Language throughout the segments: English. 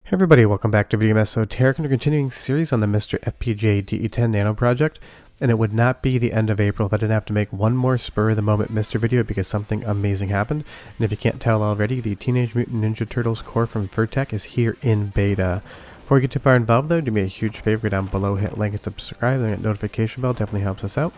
Hey everybody, welcome back to Videogames. So Terra and a continuing series on the MiSTer FPGA DE10 Nano project, and it would not be the end of April if I didn't have to make one more spur-of-the-moment MiSTer video because something amazing happened. And if you can't tell already, the Teenage Mutant Ninja Turtles core from Furrtek is here in beta. Before we get too far involved though, do me a huge favor, go down below, hit like and subscribe, and that notification bell definitely helps us out.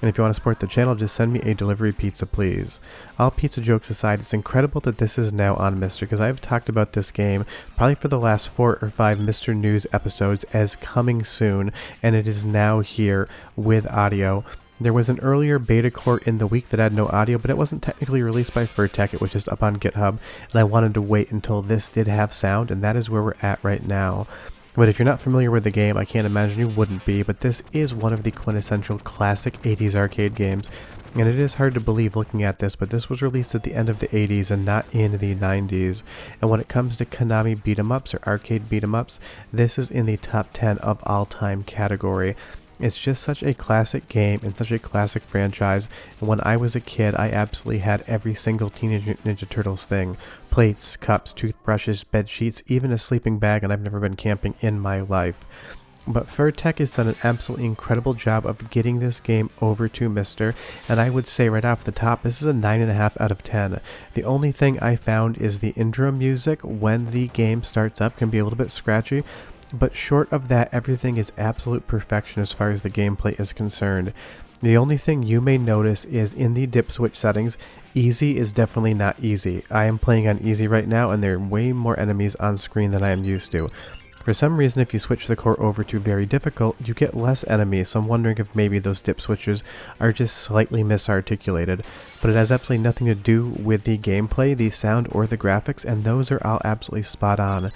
And if you want to support the channel, just send me a delivery pizza, please. All pizza jokes aside, it's incredible that this is now on MiSTer, because I've talked about this game probably for the last 4 or 5 MiSTer News episodes as coming soon, and it is now here with audio. There was an earlier beta core in the week that had no audio, but it wasn't technically released by Furrtek, it was just up on GitHub, and I wanted to wait until this did have sound, and that is where we're at right now. But if you're not familiar with the game, I can't imagine you wouldn't be, but this is one of the quintessential classic 80s arcade games, and it is hard to believe looking at this, but this was released at the end of the 80s and not in the 90s. And when it comes to Konami beat-em-ups or arcade beat-em-ups, this is in the top 10 of all-time category. It's just such a classic game and such a classic franchise, and when I was a kid I absolutely had every single Teenage Mutant Ninja Turtles thing. Plates, cups, toothbrushes, bed sheets, even a sleeping bag, and I've never been camping in my life. But Furrtek has done an absolutely incredible job of getting this game over to MiSTer, and I would say right off the top, this is a 9.5 out of 10. The only thing I found is the intro music when the game starts up can be a little bit scratchy, but short of that, everything is absolute perfection as far as the gameplay is concerned. The only thing you may notice is in the dip switch settings, easy is definitely not easy. I am playing on easy right now, and there are way more enemies on screen than I am used to. For some reason, if you switch the core over to very difficult, you get less enemies, so I'm wondering if maybe those dip switches are just slightly misarticulated. But it has absolutely nothing to do with the gameplay, the sound, or the graphics, and those are all absolutely spot on.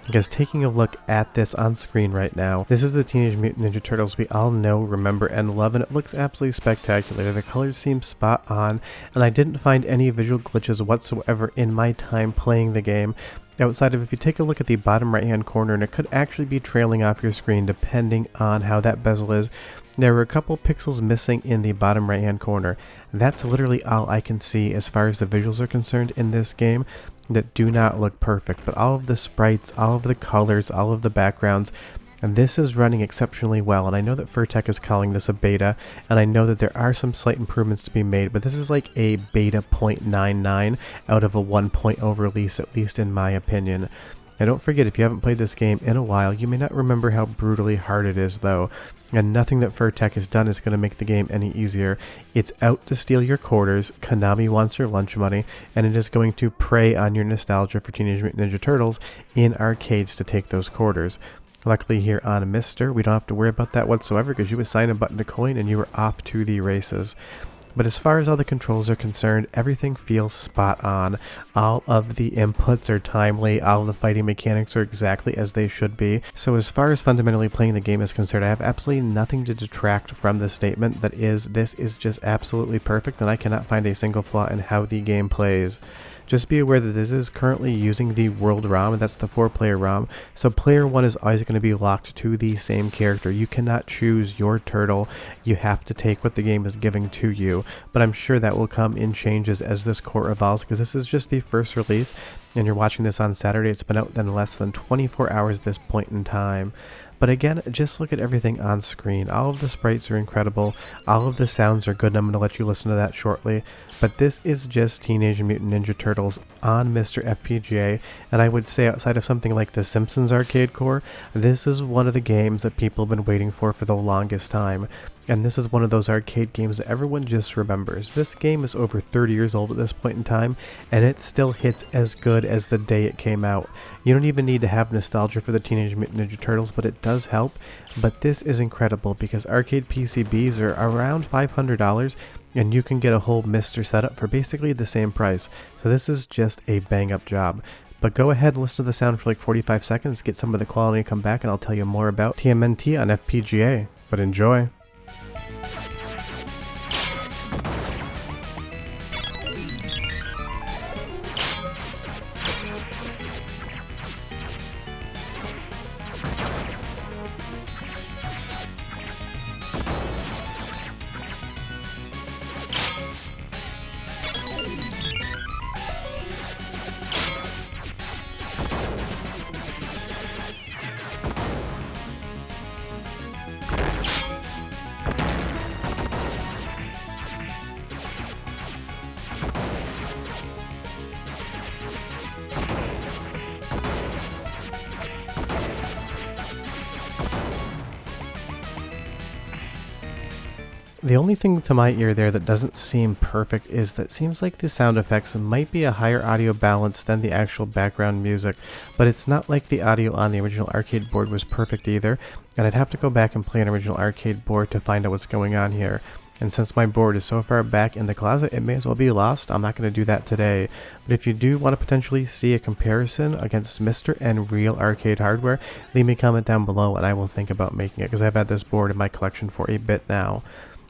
Because taking a look at this on screen right now, this is the Teenage Mutant Ninja Turtles we all know, remember, and love, and it looks absolutely spectacular. The colors seem spot on, and I didn't find any visual glitches whatsoever in my time playing the game. Outside of if you take a look at the bottom right hand corner, and it could actually be trailing off your screen depending on how that bezel is, there were a couple pixels missing in the bottom right hand corner. That's literally all I can see as far as the visuals are concerned in this game that do not look perfect, but all of the sprites, all of the colors, all of the backgrounds, and this is running exceptionally well. And I know that Furrtek is calling this a beta, and I know that there are some slight improvements to be made, but this is like a beta 0.99 out of a 1.0 release, at least in my opinion. Now don't forget, if you haven't played this game in a while, you may not remember how brutally hard it is though, and nothing that Furrtek has done is going to make the game any easier. It's out to steal your quarters, Konami wants your lunch money, and it is going to prey on your nostalgia for Teenage Mutant Ninja Turtles in arcades to take those quarters. Luckily here on MiSTer, we don't have to worry about that whatsoever because you assign a button to coin and you are off to the races. But as far as all the controls are concerned, everything feels spot on. All of the inputs are timely, all of the fighting mechanics are exactly as they should be. So as far as fundamentally playing the game is concerned, I have absolutely nothing to detract from the statement that is, this is just absolutely perfect, and I cannot find a single flaw in how the game plays. Just be aware that this is currently using the world ROM, and that's the 4-player ROM, so player 1 is always going to be locked to the same character. You cannot choose your turtle, you have to take what the game is giving to you, but I'm sure that will come in changes as this core evolves, because this is just the first release, and you're watching this on Saturday. It's been out in less than 24 hours at this point in time. But again, just look at everything on screen. All of the sprites are incredible, all of the sounds are good, and I'm going to let you listen to that shortly. But this is just Teenage Mutant Ninja Turtles on MiSTer FPGA, and I would say outside of something like the Simpsons arcade core, this is one of the games that people have been waiting for the longest time. And this is one of those arcade games that everyone just remembers. This game is over 30 years old at this point in time, and it still hits as good as the day it came out. You don't even need to have nostalgia for the Teenage Mutant Ninja Turtles, but it does help. But this is incredible because arcade PCBs are around $500, and you can get a whole MiSTer setup for basically the same price. So this is just a bang-up job. But go ahead and listen to the sound for like 45 seconds, get some of the quality, and come back and I'll tell you more about TMNT on FPGA. But enjoy! The only thing to my ear there that doesn't seem perfect is that it seems like the sound effects might be a higher audio balance than the actual background music, but it's not like the audio on the original arcade board was perfect either, and I'd have to go back and play an original arcade board to find out what's going on here. And since my board is so far back in the closet, it may as well be lost. I'm not going to do that today. But if you do want to potentially see a comparison against MiSTer and real arcade hardware, leave me a comment down below and I will think about making it, because I've had this board in my collection for a bit now.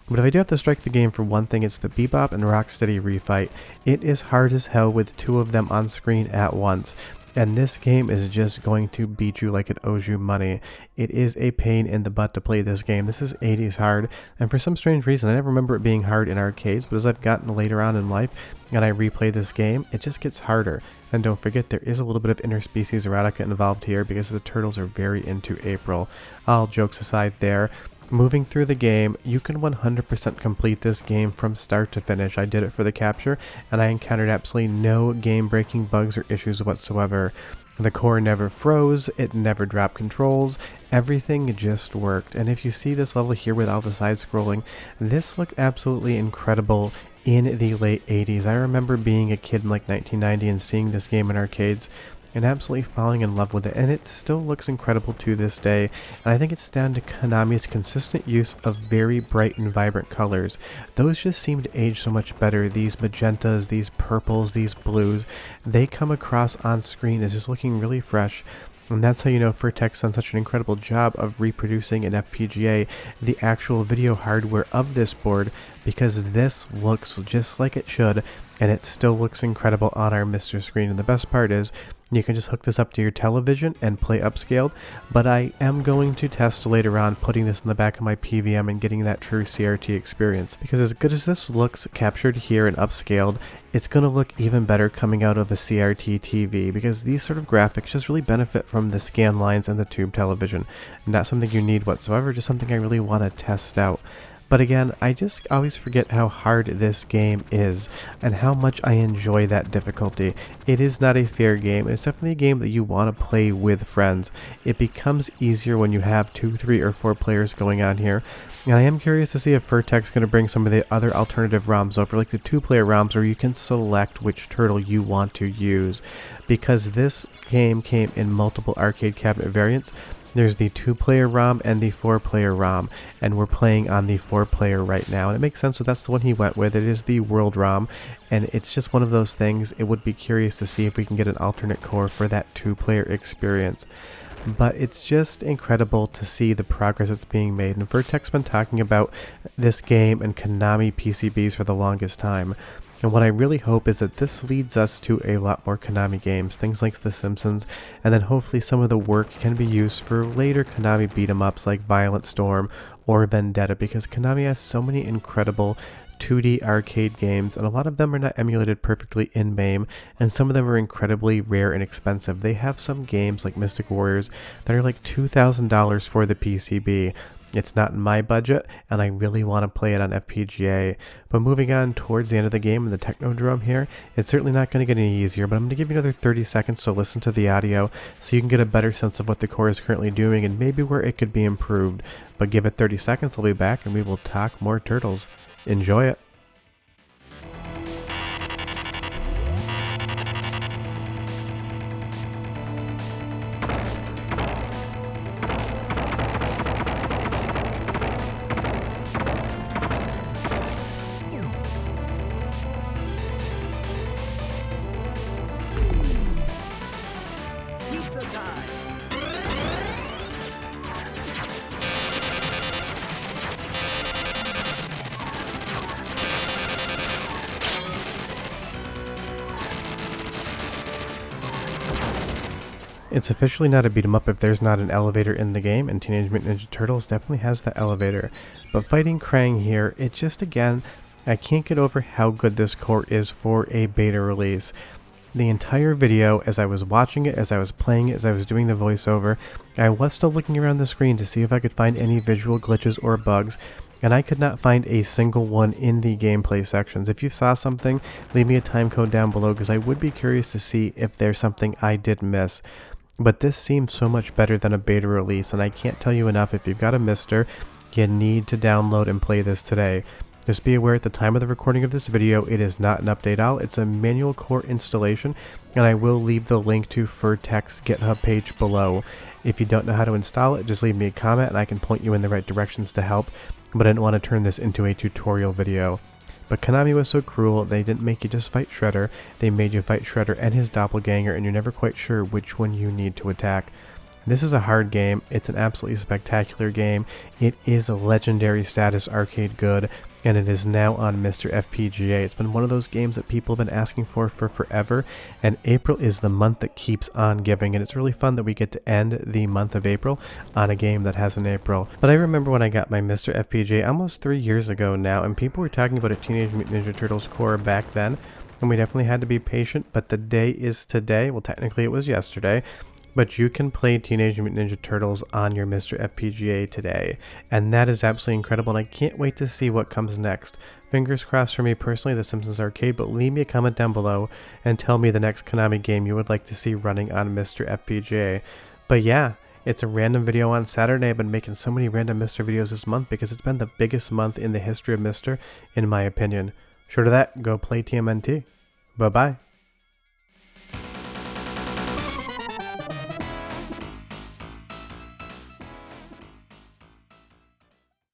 But if I do have to strike the game for one thing, it's the Bebop and Rocksteady refight. It is hard as hell with two of them on screen at once. And this game is just going to beat you like it owes you money. It is a pain in the butt to play this game. This is 80s hard, and for some strange reason, I never remember it being hard in arcades, but as I've gotten later on in life and I replay this game, it just gets harder. And don't forget, there is a little bit of interspecies erotica involved here because the turtles are very into April. All jokes aside there, moving through the game, you can 100% complete this game from start to finish. I did it for the capture, and I encountered absolutely no game-breaking bugs or issues whatsoever. The core never froze, it never dropped controls, everything just worked. And if you see this level here with all the side-scrolling, this looked absolutely incredible in the late 80s. I remember being a kid in like 1990 and seeing this game in arcades, and absolutely falling in love with it, and it still looks incredible to this day. And I think it's down to Konami's consistent use of very bright and vibrant colors. Those just seem to age so much better. These magentas, these purples, these blues, they come across on screen as just looking really fresh. And that's how you know Furrtek's done such an incredible job of reproducing in FPGA the actual video hardware of this board, because this looks just like it should, and it still looks incredible on our MiSTer screen. And the best part is, you can just hook this up to your television and play upscaled, but I am going to test later on putting this in the back of my PVM and getting that true CRT experience, because as good as this looks captured here and upscaled, it's going to look even better coming out of a CRT TV, because these sort of graphics just really benefit from the scan lines and the tube television. Not something you need whatsoever, just something I really want to test out. But again, I just always forget how hard this game is and how much I enjoy that difficulty. It is not a fair game, and it's definitely a game that you want to play with friends. It becomes easier when you have 2, 3, or 4 players going on here. And I am curious to see if Furrtek's going to bring some of the other alternative ROMs over, like the 2-player ROMs where you can select which turtle you want to use. Because this game came in multiple arcade cabinet variants. There's the 2-player ROM and the 4-player ROM, and we're playing on the 4-player right now. And it makes sense that that's the one he went with. It is the World ROM, and it's just one of those things. It would be curious to see if we can get an alternate core for that 2-player experience. But it's just incredible to see the progress that's being made, and Furrtek's been talking about this game and Konami PCBs for the longest time. And what I really hope is that this leads us to a lot more Konami games, things like The Simpsons, and then hopefully some of the work can be used for later Konami beat-em-ups like Violent Storm or Vendetta, because Konami has so many incredible 2D arcade games, and a lot of them are not emulated perfectly in MAME, and some of them are incredibly rare and expensive. They have some games like Mystic Warriors that are like $2,000 for the PCB. It's not in my budget, and I really want to play it on FPGA. But moving on towards the end of the game in the Technodrome here, it's certainly not going to get any easier, but I'm going to give you another 30 seconds to listen to the audio so you can get a better sense of what the core is currently doing and maybe where it could be improved. But give it 30 seconds, I'll be back and we will talk more Turtles. Enjoy it! It's officially not a beat 'em up if there's not an elevator in the game, and Teenage Mutant Ninja Turtles definitely has the elevator. But fighting Krang here, it just again, I can't get over how good this core is for a beta release. The entire video, as I was watching it, as I was playing it, as I was doing the voiceover, I was still looking around the screen to see if I could find any visual glitches or bugs, and I could not find a single one in the gameplay sections. If you saw something, leave me a timecode down below because I would be curious to see if there's something I did miss. But this seems so much better than a beta release, and I can't tell you enough, if you've got a MiSTer, You need to download and play this today. Just be aware at the time of the recording of this video, it is not an update out. It's a manual core installation, and I will leave the link to Furrtek's GitHub page below. If you don't know how to install it, just leave me a comment and I can point you in the right directions to help, but I didn't want to turn this into a tutorial video. But Konami was so cruel, they didn't make you just fight Shredder, they made you fight Shredder and his doppelganger, and you're never quite sure which one you need to attack. This is a hard game, it's an absolutely spectacular game, it is a legendary status arcade good, and it is now on MiSTer FPGA. It's been one of those games that people have been asking for forever, and April is the month that keeps on giving, and it's really fun that we get to end the month of April on a game that has an April. But I remember when I got my MiSTer FPGA almost 3 years ago now, and people were talking about a Teenage Mutant Ninja Turtles core back then, and we definitely had to be patient, but the day is today. Well, technically it was yesterday, but you can play Teenage Mutant Ninja Turtles on your MiSTer FPGA today, and that is absolutely incredible, and I can't wait to see what comes next. Fingers crossed for me personally, The Simpsons Arcade, but leave me a comment down below and tell me the next Konami game you would like to see running on MiSTer FPGA. But yeah, it's a random video on Saturday. I've been making so many random MiSTer videos this month because it's been the biggest month in the history of MiSTer, in my opinion. Short of that, go play TMNT. Bye-bye.